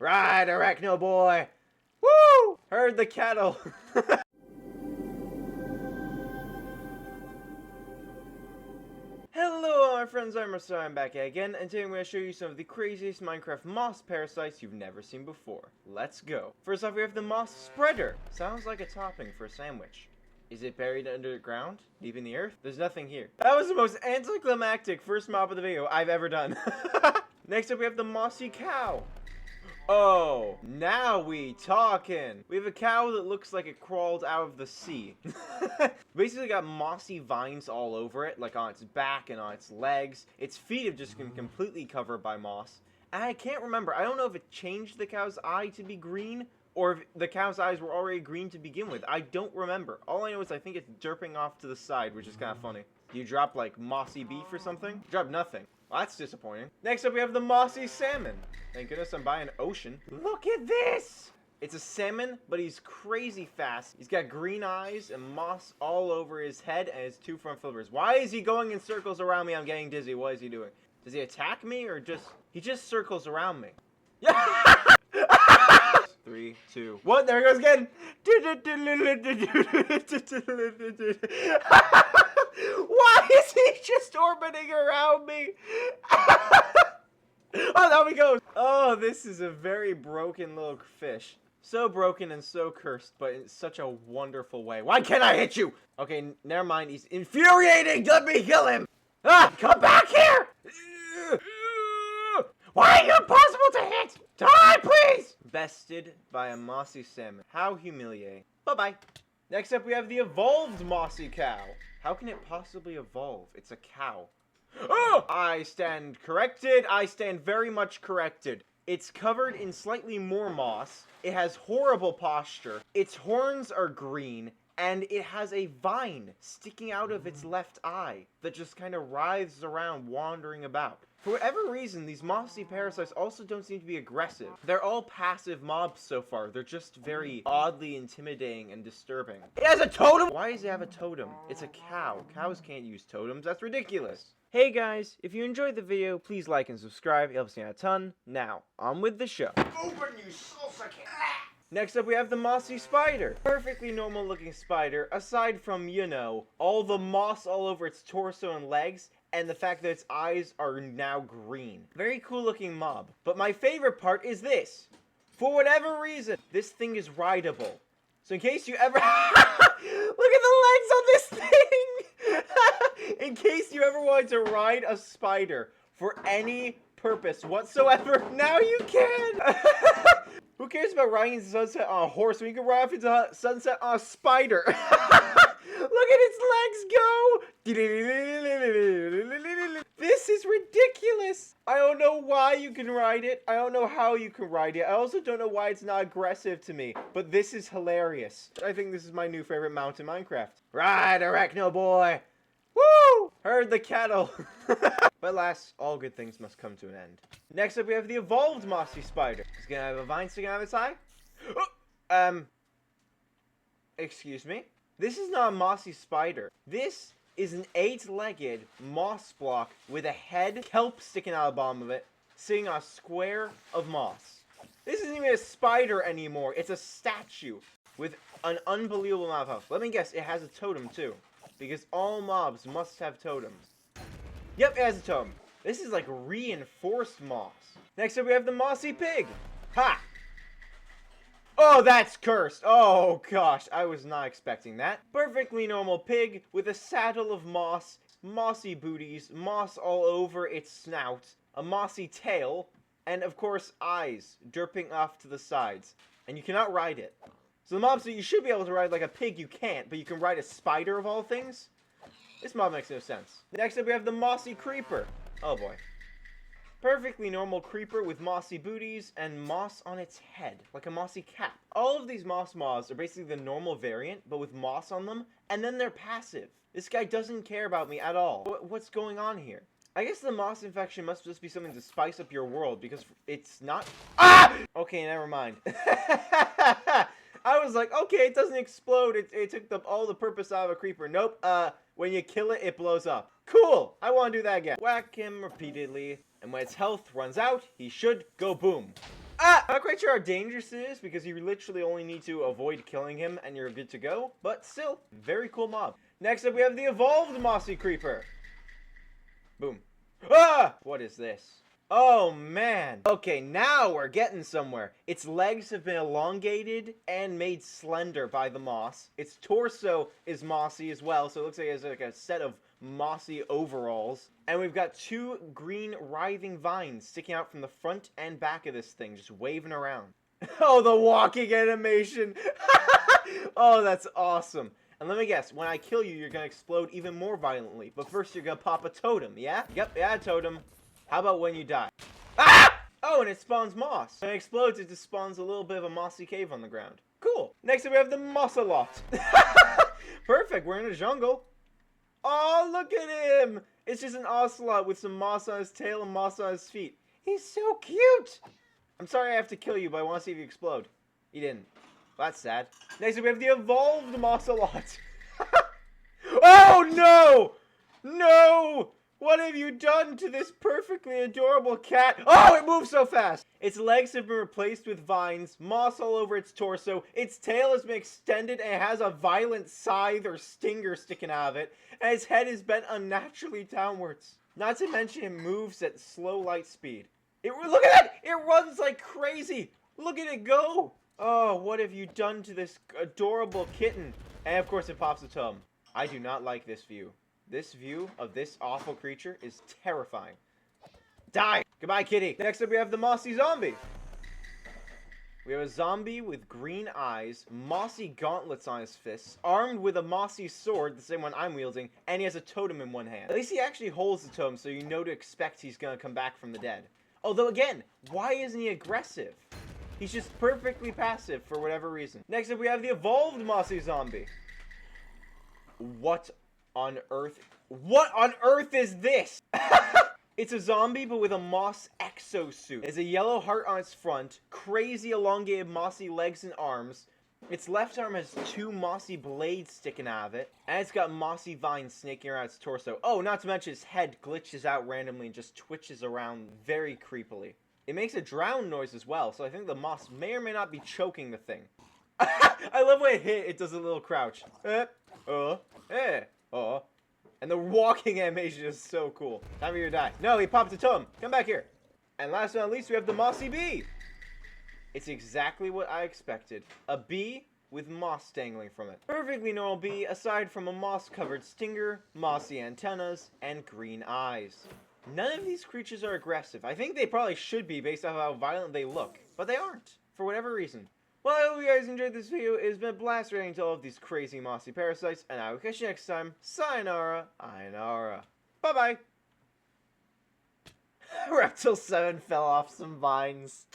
Ride, Arachno boy! Woo! Herd the cattle! Hello my friends, I'm back again, and today I'm going to show you some of the craziest Minecraft moss parasites you've never seen before. Let's go. First off, we have the moss spreader. Sounds like a topping for a sandwich. Is it buried underground? Deep in the earth? There's nothing here. That was the most anticlimactic first mob of the video I've ever done. Next up, we have the mossy cow. Oh, now we talking. We have a cow that looks like it crawled out of the sea. Basically got mossy vines all over it, like on its back and on its legs. Its feet have just been completely covered by moss. And I can't remember, I don't know if it changed the cow's eye to be green, or if the cow's eyes were already green to begin with. I don't remember. All I know is I think it's derping off to the side, which is kind of funny. You drop like mossy beef or something? Drop nothing. Well, that's disappointing. Next up, we have the mossy salmon. Thank goodness I'm by an ocean. Look at this! It's a salmon, but he's crazy fast. He's got green eyes and moss all over his head and his two front flippers. Why is he going in circles around me? I'm getting dizzy. What is he doing? Does he attack me or just... He just circles around me. Yeah! 3, 2, 1. There he goes again. Why is he just orbiting around me? Oh, there he goes. Oh, this is a very broken little fish. So broken and so cursed, but in such a wonderful way. Why can't I hit you? Okay, never mind. He's infuriating. Let me kill him. Ah, come back here. Why are you impossible to hit? Die, please! Bested by a mossy salmon. How humiliating. Bye-bye. Next up, we have the evolved mossy cow. How can it possibly evolve? It's a cow. Oh! I stand corrected. I stand very much corrected. It's covered in slightly more moss. It has horrible posture. Its horns are green. And it has a vine sticking out of its left eye that just kind of writhes around, wandering about. For whatever reason, these mossy parasites also don't seem to be aggressive. They're all passive mobs so far. They're just very oddly intimidating and disturbing. It has a totem! Why does it have a totem? It's a cow. Cows can't use totems. That's ridiculous. Hey guys, if you enjoyed the video, please like and subscribe. It helps me out a ton. Now, on with the show. Open, you salsa can. Next up, we have the mossy spider. Perfectly normal looking spider, aside from, you know, all the moss all over its torso and legs, and the fact that its eyes are now green. Very cool looking mob. But my favorite part is this. For whatever reason, this thing is rideable. So in case you ever... Look at the legs on this thing! In case you ever wanted to ride a spider for any purpose whatsoever, now you can! Who cares about riding into sunset on a horse when you can ride off into sunset on a spider? Look at its legs go! This is ridiculous! I don't know why you can ride it. I don't know how you can ride it. I also don't know why it's not aggressive to me. But this is hilarious. I think this is my new favorite mount in Minecraft. Ride, Arachno boy! Woo! Herd the cattle! But alas, all good things must come to an end. Next up, we have the evolved mossy spider. It's gonna have a vine sticking out of its eye. Excuse me? This is not a mossy spider. This is an 8-legged moss block with a head, kelp sticking out of the bottom of it, sitting on a square of moss. This isn't even a spider anymore. It's a statue with an unbelievable amount of health. Let me guess, it has a totem too, because all mobs must have totems. Yep, it has a totem. This is like reinforced moss. Next up, we have the mossy pig. Ha! Oh, that's cursed. Oh, gosh. I was not expecting that. Perfectly normal pig with a saddle of moss, mossy booties, moss all over its snout, a mossy tail, and, of course, eyes derping off to the sides. And you cannot ride it. So the mob said you should be able to ride like a pig. You can't, but you can ride a spider of all things? This mob makes no sense. Next up, we have the mossy creeper. Oh, boy. Perfectly normal creeper with mossy booties and moss on its head, like a mossy cap. All of these moss mobs are basically the normal variant, but with moss on them, and then they're passive. This guy doesn't care about me at all. What's going on here? I guess the moss infection must just be something to spice up your world, because it's not... Ah! Okay, never mind. I was like, okay, it doesn't explode. It took all the purpose out of a creeper. Nope. When you kill it, it blows up. Cool. I want to do that again. Whack him repeatedly. And when its health runs out, he should go boom. I'm not quite sure how dangerous it is because you literally only need to avoid killing him and you're good to go. But still, very cool mob. Next up, we have the evolved Mossy Creeper. Boom. Ah! What is this? Oh, man. Okay, now we're getting somewhere. Its legs have been elongated and made slender by the moss. Its torso is mossy as well, so it looks like it has like a set of mossy overalls. And we've got 2 green writhing vines sticking out from the front and back of this thing, just waving around. Oh, the walking animation. Oh, that's awesome. And let me guess, when I kill you, you're going to explode even more violently. But first, you're going to pop a totem, yeah? Yep, yeah, totem. How about when you die? Ah! Oh, and it spawns moss. When it explodes, it just spawns a little bit of a mossy cave on the ground. Cool. Next up, we have the Mossalot. Perfect, we're in a jungle. Oh, look at him. It's just an ocelot with some moss on his tail and moss on his feet. He's so cute. I'm sorry I have to kill you, but I want to see if you explode. You didn't. Well, that's sad. Next up, we have the evolved Mossalot. Oh, no! No! What have you done to this perfectly adorable cat? Oh, it moves so fast! Its legs have been replaced with vines, moss all over its torso, its tail has been extended and it has a violent scythe or stinger sticking out of it, and its head is bent unnaturally downwards. Not to mention it moves at slow light speed. Look at that! It runs like crazy! Look at it go! Oh, what have you done to this adorable kitten? And of course it pops a tongue. I do not like this view. This view of this awful creature is terrifying. Die! Goodbye, kitty. Next up, we have the Mossy Zombie. We have a zombie with green eyes, mossy gauntlets on his fists, armed with a mossy sword, the same one I'm wielding, and he has a totem in one hand. At least he actually holds the totem, so you know to expect he's gonna come back from the dead. Although, again, why isn't he aggressive? He's just perfectly passive for whatever reason. Next up, we have the evolved Mossy Zombie. What on earth is this? It's a zombie but with a moss exosuit. It's a yellow heart on its front, crazy elongated mossy legs and arms. Its left arm has 2 mossy blades sticking out of it, and it's got mossy vines snaking around its torso. Oh, not to mention its head glitches out randomly and just twitches around very creepily. It makes a drown noise as well, so I think the moss may or may not be choking the thing. I love when it hit, it does a little crouch. And the walking animation is so cool. Time for you to die. No, he popped a totem. Come back here. And last but not least, we have the Mossy Bee. It's exactly what I expected. A bee with moss dangling from it. Perfectly normal bee, aside from a moss-covered stinger, mossy antennas, and green eyes. None of these creatures are aggressive. I think they probably should be based off how violent they look. But they aren't, for whatever reason. Well, I hope you guys enjoyed this video. It's been a blast reacting to all of these crazy mossy parasites, and I will catch you next time. Sayonara, Ainara. Bye-bye. Reptil 7 fell off some vines.